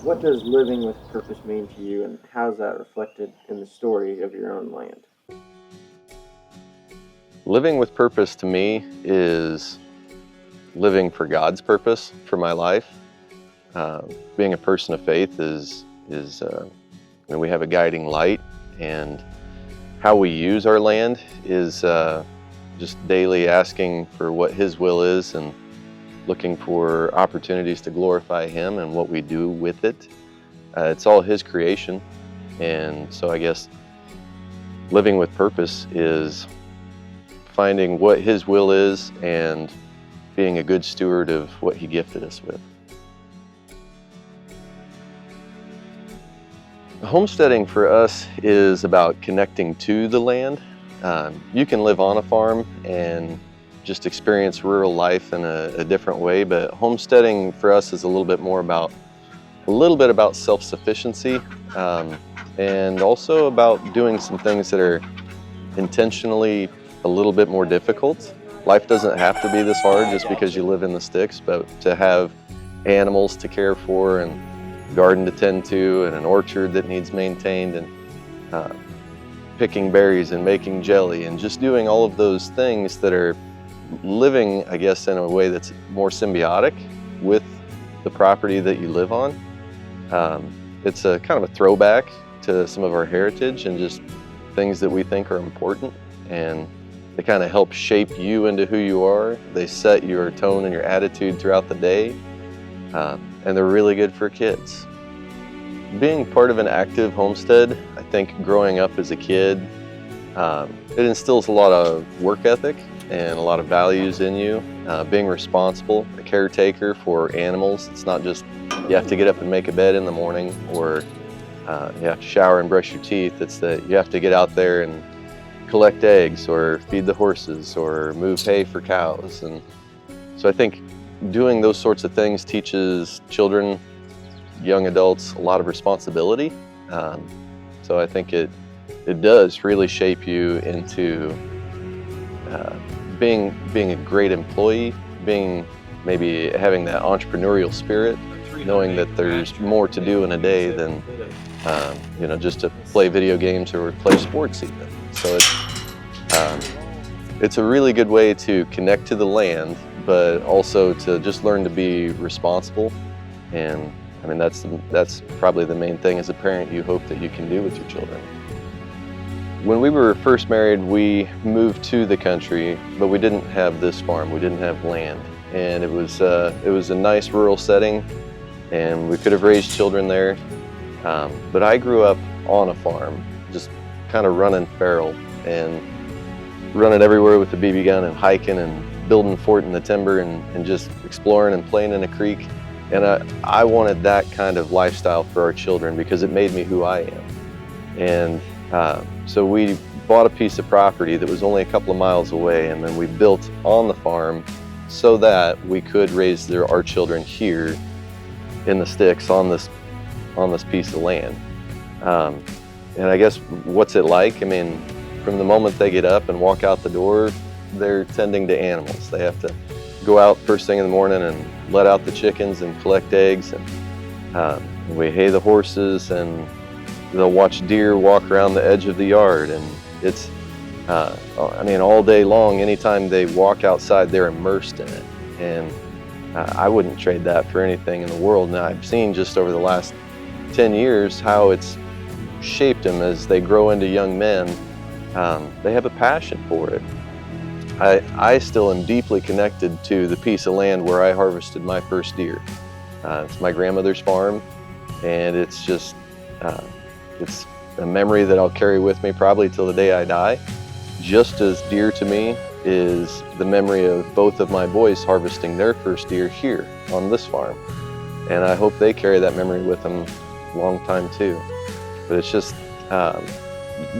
What does living with purpose mean to you, and how is that reflected in the story of your own land? Living with purpose to me is living for God's purpose for my life. Being a person of faith we have a guiding light, and how we use our land is just daily asking for what His will is and looking for opportunities to glorify Him and what we do with it. It's all His creation, and so I guess living with purpose is finding what His will is and being a good steward of what He gifted us with. Homesteading for us is about connecting to the land. You can live on a farm and just experience rural life in a different way, but homesteading for us is a little bit about self-sufficiency, and also about doing some things that are intentionally a little bit more difficult. Life doesn't have to be this hard just because you live in the sticks, but to have animals to care for and garden to tend to and an orchard that needs maintained, and picking berries and making jelly and just doing all of those things that are living, I guess, in a way that's more symbiotic with the property that you live on. It's a kind of a throwback to some of our heritage and just things that we think are important, and they kind of help shape you into who you are. They set your tone and your attitude throughout the day, and they're really good for kids. Being part of an active homestead, I think growing up as a kid, it instills a lot of work ethic and a lot of values in you. Being responsible, a caretaker for animals. It's not just you have to get up and make a bed in the morning, or you have to shower and brush your teeth. It's that you have to get out there and collect eggs or feed the horses or move hay for cows. And so I think doing those sorts of things teaches children, young adults, a lot of responsibility. So I think it does really shape you into being a great employee, being maybe having that entrepreneurial spirit, knowing that there's more to do in a day than just to play video games or play sports even. So it's a really good way to connect to the land, but also to just learn to be responsible. And I mean, that's probably the main thing as a parent you hope that you can do with your children. When we were first married, we moved to the country, but we didn't have this farm. We didn't have land, and it was a nice rural setting, and we could have raised children there. But I grew up on a farm, just kind of running feral and running everywhere with the BB gun and hiking and building a fort in the timber and just exploring and playing in a creek. And I wanted that kind of lifestyle for our children because it made me who I am. And so we bought a piece of property that was only a couple of miles away, and then we built on the farm so that we could raise our children here in the sticks on this piece of land. And I guess what's it like? I mean, from the moment they get up and walk out the door, they're tending to animals. They have to go out first thing in the morning and let out the chickens and collect eggs, and we hay the horses, and they'll watch deer walk around the edge of the yard. And it's all day long, anytime they walk outside, they're immersed in it. And I wouldn't trade that for anything in the world. Now, I've seen just over the last 10 years how it's shaped them as they grow into young men. They have a passion for it. I still am deeply connected to the piece of land where I harvested my first deer. It's my grandmother's farm, and it's just it's a memory that I'll carry with me probably till the day I die. Just as dear to me is the memory of both of my boys harvesting their first deer here on this farm, and I hope they carry that memory with them a long time too. But it's just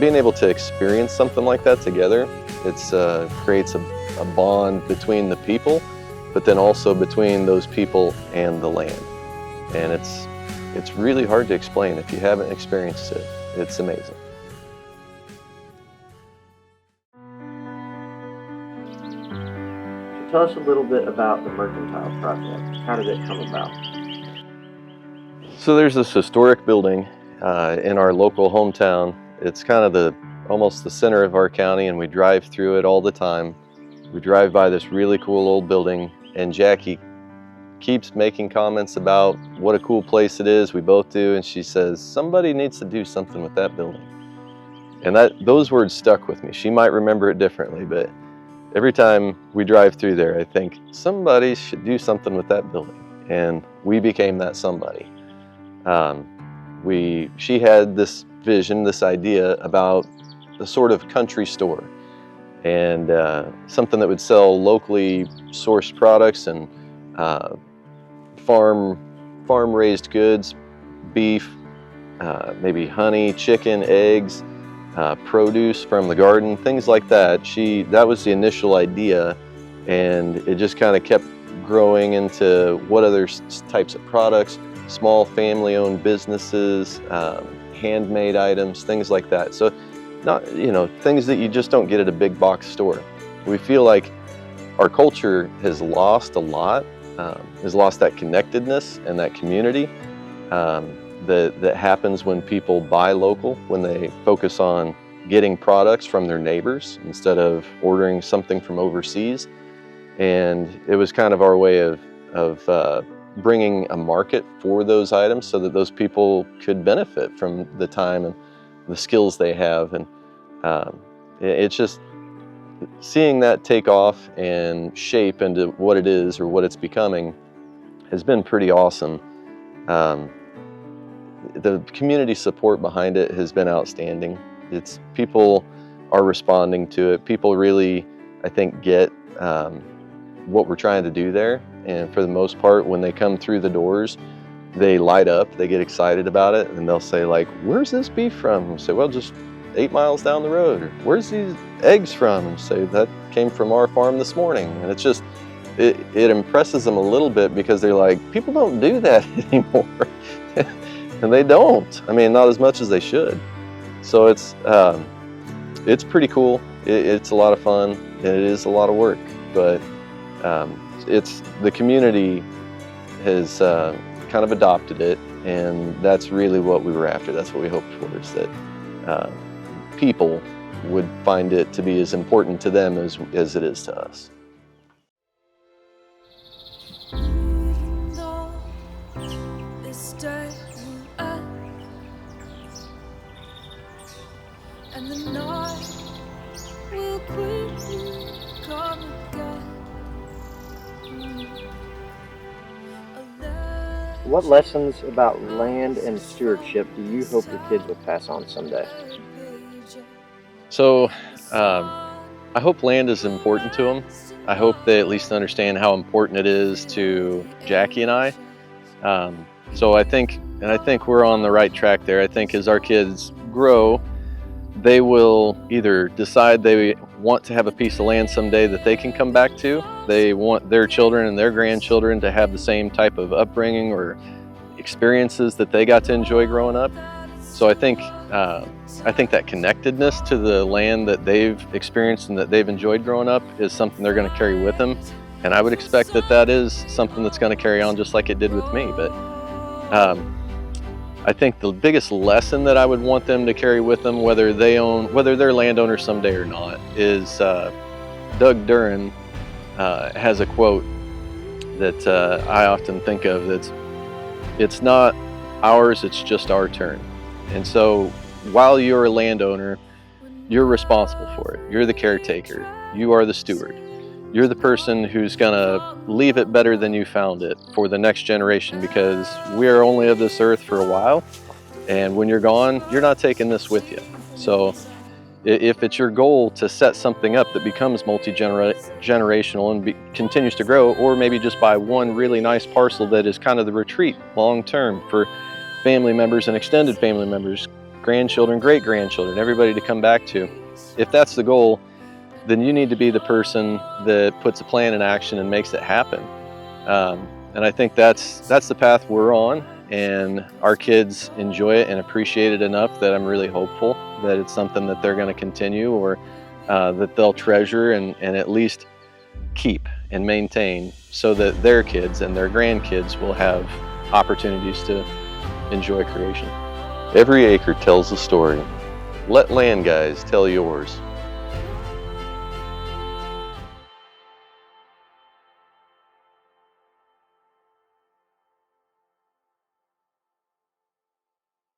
being able to experience something like that together. It's creates a bond between the people, but then also between those people and the land. And it's really hard to explain if you haven't experienced it. It's amazing. So tell us a little bit about the Merkantile Project. How did it come about? So there's this historic building in our local hometown. It's kind of almost the center of our county, and we drive through it all the time. We drive by this really cool old building, and Jackie keeps making comments about what a cool place it is. We both do, and she says, somebody needs to do something with that building. And those words stuck with me. She might remember it differently, but every time we drive through there, I think somebody should do something with that building. And we became that somebody. She had this vision, this idea about a sort of country store, and something that would sell locally sourced products and farm-raised goods, beef, maybe honey, chicken, eggs, produce from the garden, things like that. That was the initial idea, and it just kind of kept growing into what other types of products, small family-owned businesses, handmade items, things like that. So not, things that you just don't get at a big box store. We feel like our culture has lost a lot, has lost that connectedness and that community that happens when people buy local, when they focus on getting products from their neighbors instead of ordering something from overseas. And it was kind of our way of bringing a market for those items so that those people could benefit from the time and the skills they have. And it's just seeing that take off and shape into what it is or what it's becoming has been pretty awesome. The community support behind it has been outstanding. People are responding to it. People really, I think, get what we're trying to do there. And for the most part, when they come through the doors, they light up, they get excited about it, and they'll say, like, where's this beef from? And say, well, just 8 miles down the road. Or, where's these eggs from? And say, that came from our farm this morning. And it's just, it impresses them a little bit, because they're like, people don't do that anymore. And they don't. I mean, not as much as they should. So it's pretty cool. It's a lot of fun, and it is a lot of work, but the community has kind of adopted it, and that's really what we were after. That's what we hoped for, is that people would find it to be as important to them as it is to us. And the night will quickly come again. What lessons about land and stewardship do you hope your kids will pass on someday? So I hope land is important to them. I hope they at least understand how important it is to Jackie and I. So I think we're on the right track there. I think as our kids grow, they will either decide they want to have a piece of land someday that they can come back to. They want their children and their grandchildren to have the same type of upbringing or experiences that they got to enjoy growing up. So I think that connectedness to the land that they've experienced and that they've enjoyed growing up is something they're going to carry with them. And I would expect that is something that's going to carry on just like it did with me. But I think the biggest lesson that I would want them to carry with them, whether they're landowners someday or not, is Doug Duran has a quote that I often think of. It's not ours, it's just our turn. And so while you're a landowner, you're responsible for it. You're the caretaker. You are the steward. You're the person who's gonna leave it better than you found it for the next generation, because we are only of this earth for a while, and when you're gone, you're not taking this with you. So if it's your goal to set something up that becomes multi-generational and continues to grow, or maybe just buy one really nice parcel that is kind of the retreat long-term for family members and extended family members, grandchildren, great-grandchildren, everybody to come back to, if that's the goal, then you need to be the person that puts a plan in action and makes it happen. And I think that's the path we're on, and our kids enjoy it and appreciate it enough that I'm really hopeful that it's something that they're going to continue, or that they'll treasure and at least keep and maintain, so that their kids and their grandkids will have opportunities to enjoy creation. Every acre tells a story. Let land guys tell yours.